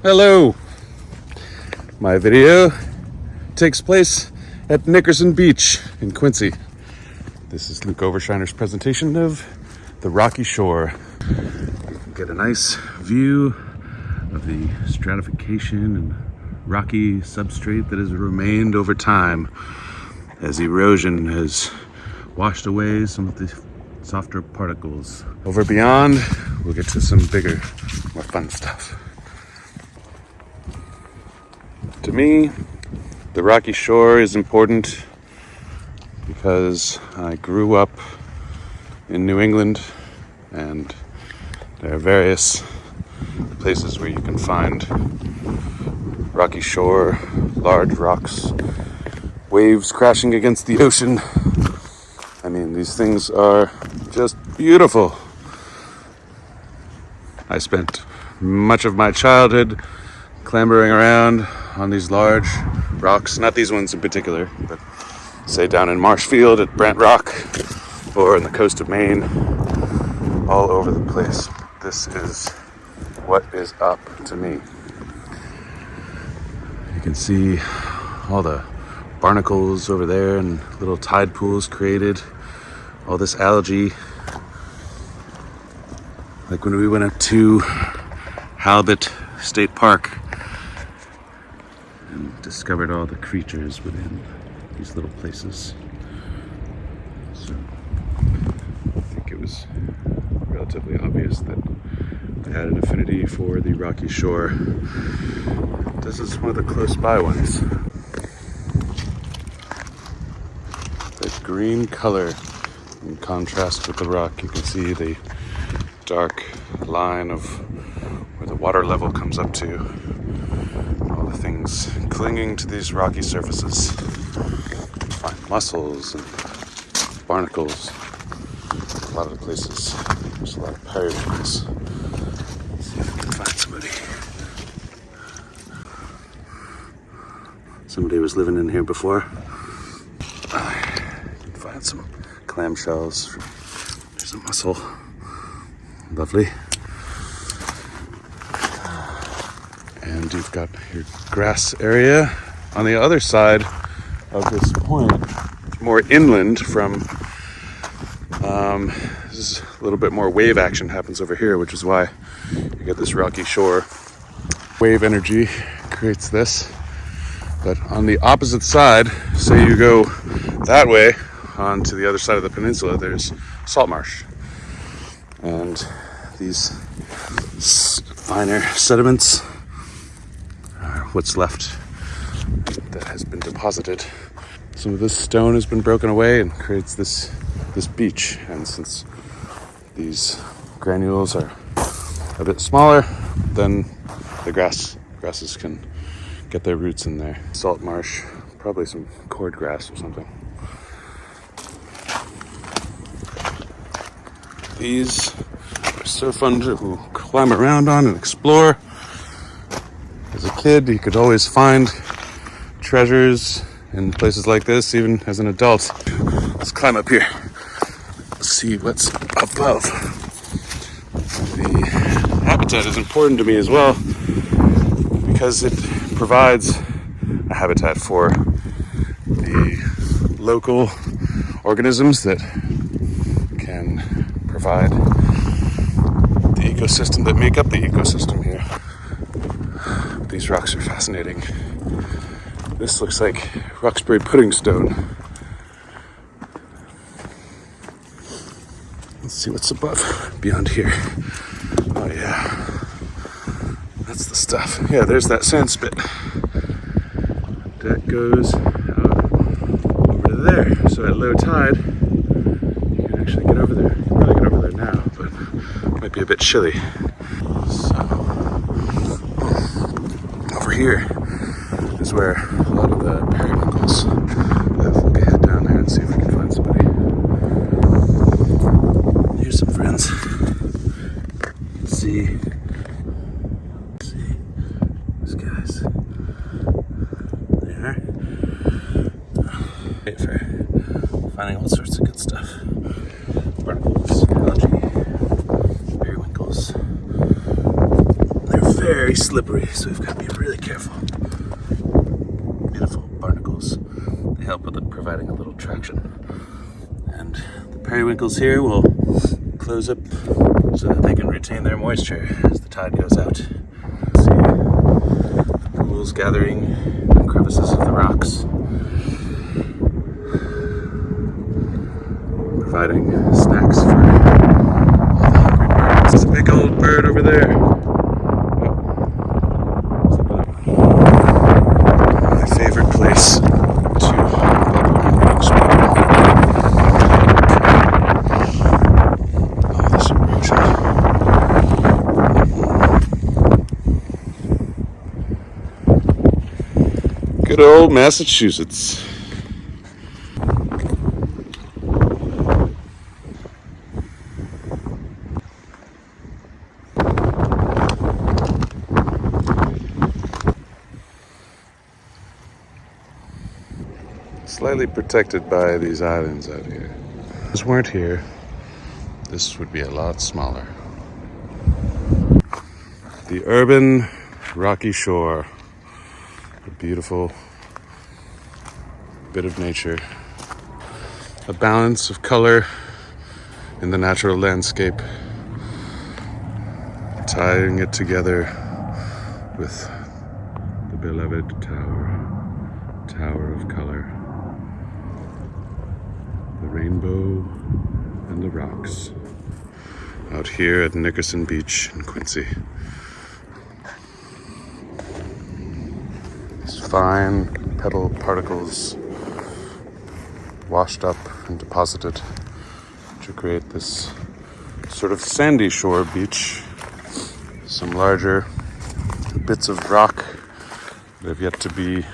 Hello! My video takes place at Nickerson Beach in Quincy. This is Luke Overshiner's presentation of the rocky shore. You can get a nice view of the stratification and rocky substrate that has remained over time as erosion has washed away some of the softer particles. Over beyond, we'll get to some bigger, more fun stuff. To me, the rocky shore is important because I grew up in New England and there are various places where you can find rocky shore, large rocks, waves crashing against the ocean. I mean, these things are just beautiful. I spent much of my childhood clambering around on these large rocks, not these ones in particular, but say down in Marshfield at Brant Rock or on the coast of Maine, all over the place. This is what is up to me. You can see all the barnacles over there and little tide pools created, all this algae. Like when we went up to Halibut State Park and discovered all the creatures within these little places. So I think it was relatively obvious that I had an affinity for the rocky shore. This is one of the close by ones. The green color in contrast with the rock, you can see the dark line of where the water level comes up to. All the things clinging to these rocky surfaces. You find mussels and barnacles. A lot of the places, there's a lot of periwinkles. Let's see if we can find somebody. Somebody was living in here before. You can find some clamshells. There's a mussel. Lovely. And you've got your grass area on the other side of this point. It's more inland from, this is a little bit more wave action happens over here, which is why you get this rocky shore. Wave energy creates this. But on the opposite side, say you go that way onto the other side of the peninsula, there's salt marsh. And these finer sediments are what's left that has been deposited. Some of this stone has been broken away and creates this beach. And since these granules are a bit smaller, then the grasses can get their roots in there. Salt marsh, probably some cord grass or something. These are so fun to climb around on and explore. As a kid, you could always find treasures in places like this, even as an adult. Let's climb up here. Let's see what's above. The habitat is important to me as well because it provides a habitat for the local organisms that can provide the ecosystem that make up the ecosystem here. These rocks are fascinating. This looks like Roxbury pudding stone. Let's see what's above, beyond here. Oh yeah, that's the stuff. Yeah, there's that sand spit. That goes out over to there. So at low tide, you can actually get over there. You can probably get over there now, but it might be a bit chilly. So over here is where a lot of the periwinkles live. We'll head down there and see if we can find somebody. Here's some friends. Let's see. These guys. There. Great for finding all sorts of good stuff. Barnacles, algae, periwinkles. They're very pretty slippery, so we've got to be really careful. Beautiful barnacles. They help with providing a little traction. And the periwinkles here will close up so that they can retain their moisture as the tide goes out. See the pools gathering in the crevices of the rocks, providing snacks for all the hungry birds. There's a big old bird over there. My favorite place to bubble and reading spot. Oh, this erosion. Good old Massachusetts. Slightly protected by these islands out here. If these weren't here, this would be a lot smaller. The urban rocky shore. A beautiful bit of nature. A balance of color in the natural landscape, tying it together with the beloved tower of color. The rainbow and the rocks out here at Nickerson Beach in Quincy. These fine petal particles washed up and deposited to create this sort of sandy shore beach. Some larger bits of rock that have yet to be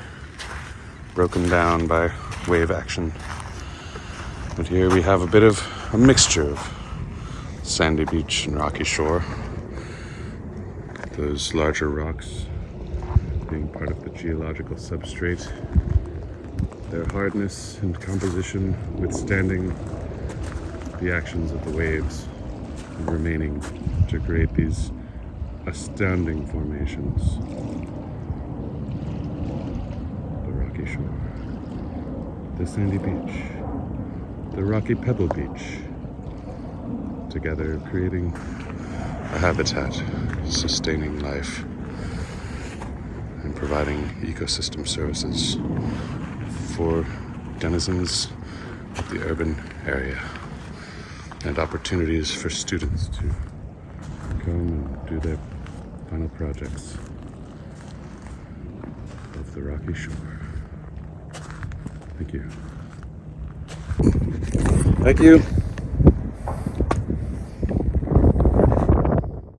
broken down by wave action. But here we have a bit of a mixture of sandy beach and rocky shore. Those larger rocks being part of the geological substrate. Their hardness and composition withstanding the actions of the waves and remaining to create these astounding formations. The rocky shore, the sandy beach, the rocky pebble beach, together creating a habitat, sustaining life, and providing ecosystem services for denizens of the urban area, and opportunities for students to come and do their final projects of the rocky shore. Thank you. Thank you.